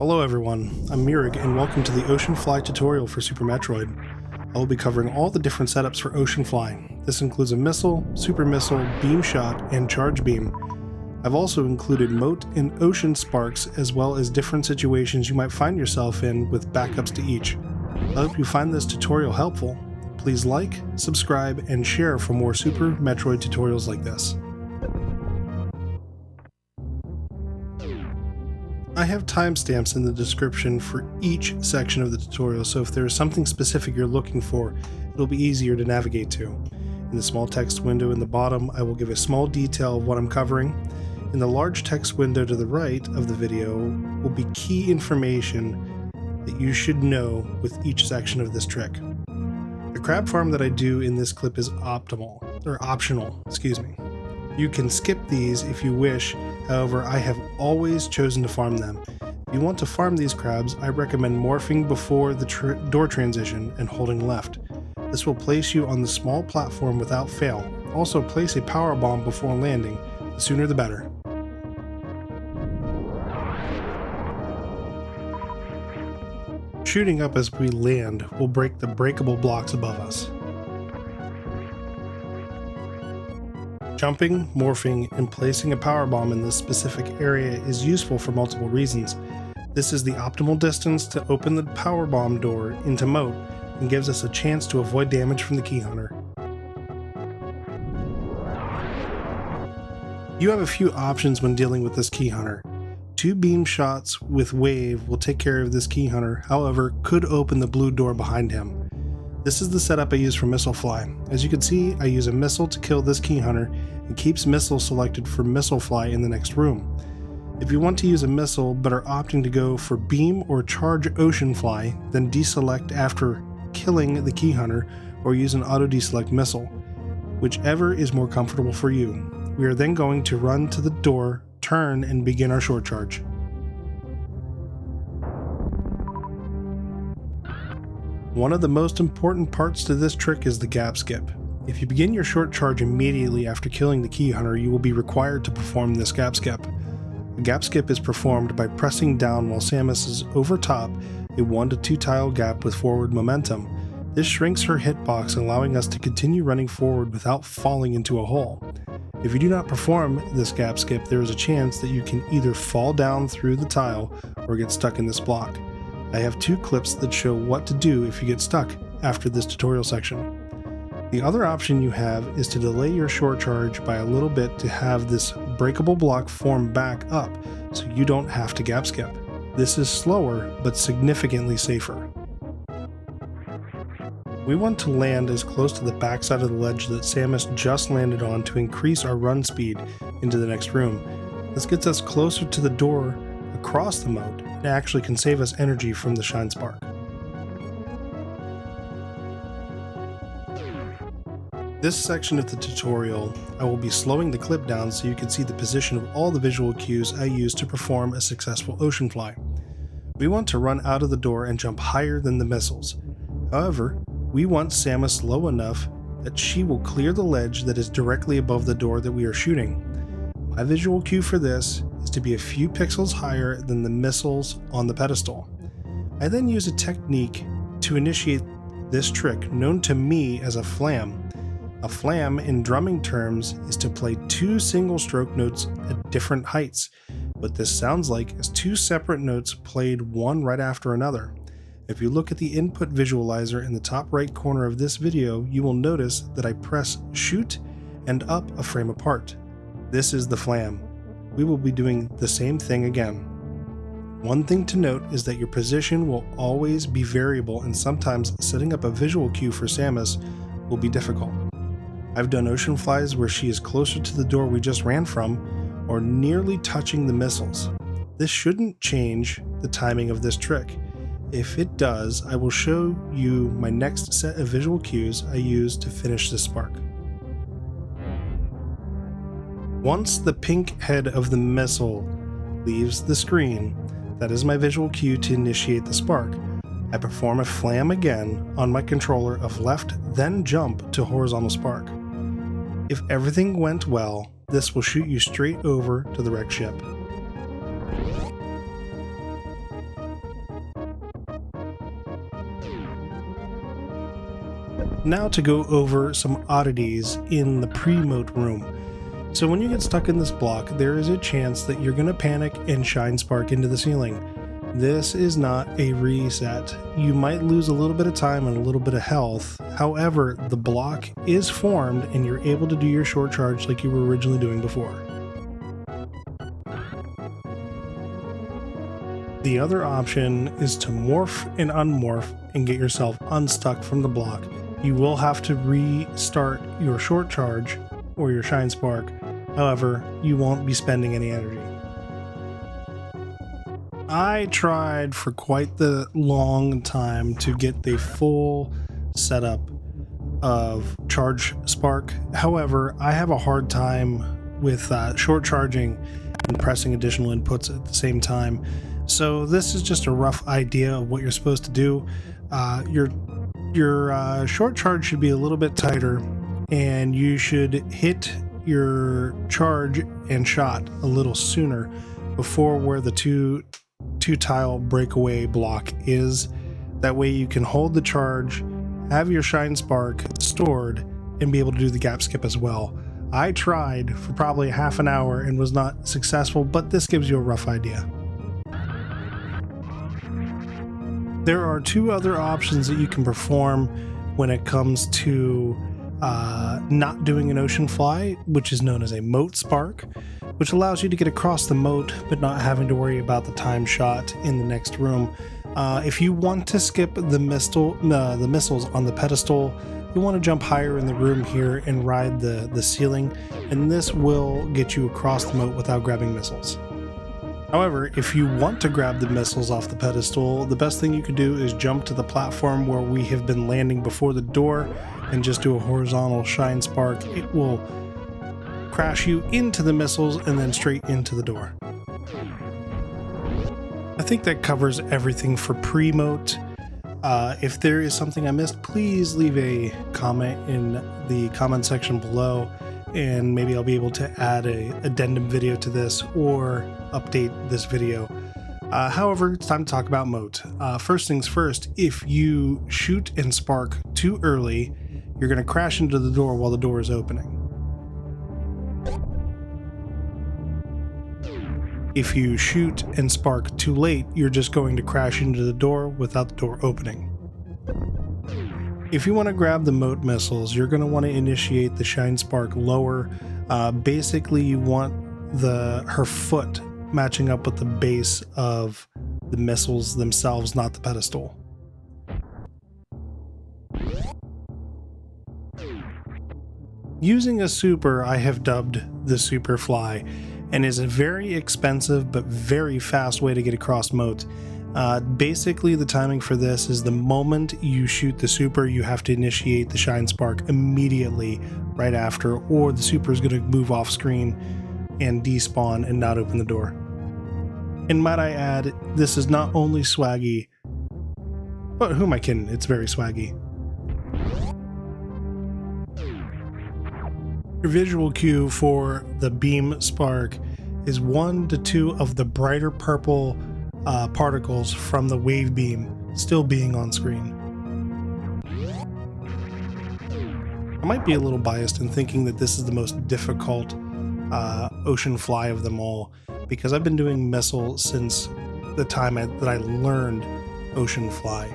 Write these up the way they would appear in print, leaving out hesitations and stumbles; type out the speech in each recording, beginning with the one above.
Hello everyone, I'm Meurig and welcome to the Oceanfly tutorial for Super Metroid. I will be covering all the different setups for Oceanfly. This includes a missile, super missile, beam shot, and charge beam. I've also included Moat and ocean sparks as well as different situations you might find yourself in with backups to each. I hope you find this tutorial helpful. Please like, subscribe, and share for more Super Metroid tutorials like this. I have timestamps in the description for each section of the tutorial, so if there is something specific you're looking for, it'll be easier to navigate to. In the small text window in the bottom, I will give a small detail of what I'm covering. In the large text window to the right of the video will be key information that you should know with each section of this trick. The crab farm that I do in this clip is optional. You can skip these if you wish, however I have always chosen to farm them. If you want to farm these crabs, I recommend morphing before the door transition and holding left. This will place you on the small platform without fail. Also place a power bomb before landing, the sooner the better. Shooting up as we land will break the breakable blocks above us. Jumping, morphing, and placing a power bomb in this specific area is useful for multiple reasons. This is the optimal distance to open the power bomb door into Moat and gives us a chance to avoid damage from the Kihunter. You have a few options when dealing with this Kihunter. 2 beam shots with wave will take care of this Kihunter, however, could open the blue door behind him. This is the setup I use for Missile-Fly. As you can see, I use a missile to kill this Kihunter and keeps missile selected for Missile-Fly in the next room. If you want to use a missile but are opting to go for beam or charge Oceanfly, then deselect after killing the Kihunter or use an auto deselect missile, whichever is more comfortable for you. We are then going to run to the door, turn, and begin our short charge. One of the most important parts to this trick is the gap skip. If you begin your short charge immediately after killing the Kihunter, you will be required to perform this gap skip. The gap skip is performed by pressing down while Samus is over top a 1 to 2 tile gap with forward momentum. This shrinks her hitbox, allowing us to continue running forward without falling into a hole. If you do not perform this gap skip, there is a chance that you can either fall down through the tile or get stuck in this block. I have 2 clips that show what to do if you get stuck after this tutorial section. The other option you have is to delay your short charge by a little bit to have this breakable block form back up so you don't have to gap skip. This is slower but significantly safer. We want to land as close to the backside of the ledge that Samus just landed on to increase our run speed into the next room. This gets us closer to the door across the moat and actually can save us energy from the shine spark. This section of the tutorial, I will be slowing the clip down so you can see the position of all the visual cues I use to perform a successful Oceanfly. We want to run out of the door and jump higher than the missiles. However, we want Samus low enough that she will clear the ledge that is directly above the door that we are shooting. My visual cue for this is to be a few pixels higher than the missiles on the pedestal. I then use a technique to initiate this trick known to me as a flam. A flam in drumming terms is to play 2 single stroke notes at different heights. What this sounds like is 2 separate notes played one right after another. If you look at the input visualizer in the top right corner of this video, you will notice that I press shoot and up a frame apart. This is the flam. We will be doing the same thing again. One thing to note is that your position will always be variable, and sometimes setting up a visual cue for Samus will be difficult. I've done Oceanflies where she is closer to the door we just ran from or nearly touching the missiles. This shouldn't change the timing of this trick. If it does, I will show you my next set of visual cues I use to finish this spark. Once the pink head of the missile leaves the screen, that is my visual cue to initiate the spark. I perform a flam again on my controller of left, then jump to horizontal spark. If everything went well, this will shoot you straight over to the wrecked ship. Now to go over some oddities in the pre-Moat room. So when you get stuck in this block, there is a chance that you're going to panic and shine spark into the ceiling. This is not a reset. You might lose a little bit of time and a little bit of health. However, the block is formed and you're able to do your short charge like you were originally doing before. The other option is to morph and unmorph and get yourself unstuck from the block. You will have to restart your short charge or your shine spark. However, you won't be spending any energy. I tried for quite the long time to get the full setup of charge spark. However, I have a hard time with short charging and pressing additional inputs at the same time. So this is just a rough idea of what you're supposed to do. Your short charge should be a little bit tighter, and you should hit your charge and shot a little sooner before where the two tile breakaway block is. That way you can hold the charge, have your shine spark stored, and be able to do the gap skip as well. I tried for probably half an hour and was not successful, but this gives you a rough idea. There are two other options that you can perform when it comes to not doing an Oceanfly, which is known as a Moat spark, which allows you to get across the moat but not having to worry about the time shot in the next room. If you want to skip the missiles on the pedestal, you want to jump higher in the room here and ride the ceiling, and this will get you across the moat without grabbing missiles. However, if you want to grab the missiles off the pedestal, the best thing you can do is jump to the platform where we have been landing before the door and just do a horizontal shine spark. It will crash you into the missiles and then straight into the door. I think that covers everything for pre-Moat. If there is something I missed, please leave a comment in the comment section below, and maybe I'll be able to add an addendum video to this or update this video. However, it's time to talk about Moat. First things first, if you shoot and spark too early, you're going to crash into the door while the door is opening. If you shoot and spark too late, you're just going to crash into the door without the door opening. If you want to grab the Moat missiles, you're going to want to initiate the shine spark lower. Basically, you want her foot matching up with the base of the missiles themselves, not the pedestal. Using a super, I have dubbed the Superfly, and is a very expensive but very fast way to get across Moat. Basically, the timing for this is the moment you shoot the super, you have to initiate the shine spark immediately right after, or the super is going to move off screen and despawn and not open the door. And might I add, this is not only swaggy, but who am I kidding? It's very swaggy. Your visual cue for the beam spark is 1 to 2 of the brighter purple particles from the wave beam still being on screen. I might be a little biased in thinking that this is the most difficult Oceanfly of them all, because I've been doing missile since the time that I learned Oceanfly.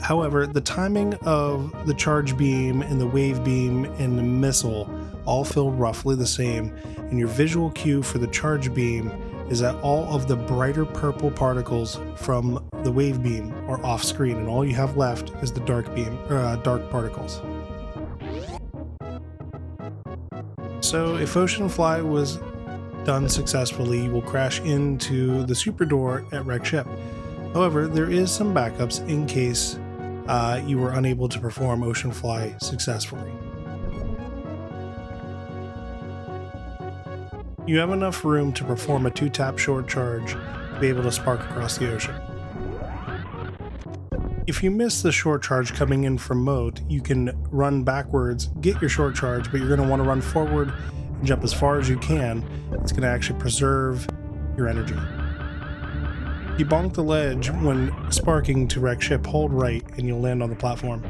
However, the timing of the charge beam and the wave beam and the missile all feel roughly the same, and your visual cue for the charge beam is that all of the brighter purple particles from the wave beam are off screen, and all you have left is the dark particles. So if Oceanfly was done successfully, you will crash into the super door at Wreck Ship. However, there is some backups in case you were unable to perform Oceanfly successfully. You have enough room to perform a 2-tap short charge to be able to spark across the ocean. If you miss the short charge coming in from Moat, you can run backwards, get your short charge, but you're going to want to run forward and jump as far as you can. It's going to actually preserve your energy. You bonk the ledge when sparking to Wreck Ship, hold right, and you'll land on the platform.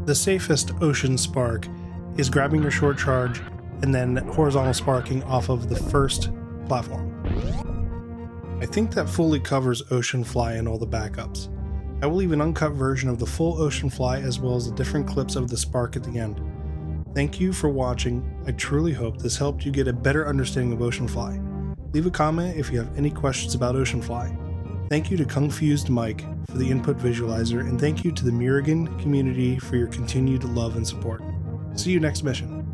The safest ocean spark is grabbing your short charge and then horizontal sparking off of the first platform. I think that fully covers Oceanfly and all the backups. I will leave an uncut version of the full Oceanfly as well as the different clips of the spark at the end. Thank you for watching. I truly hope this helped you get a better understanding of Oceanfly. Leave a comment if you have any questions about Oceanfly. Thank you to KungFusedMike for the input visualizer, and thank you to the MeurigVII community for your continued love and support. See you next mission.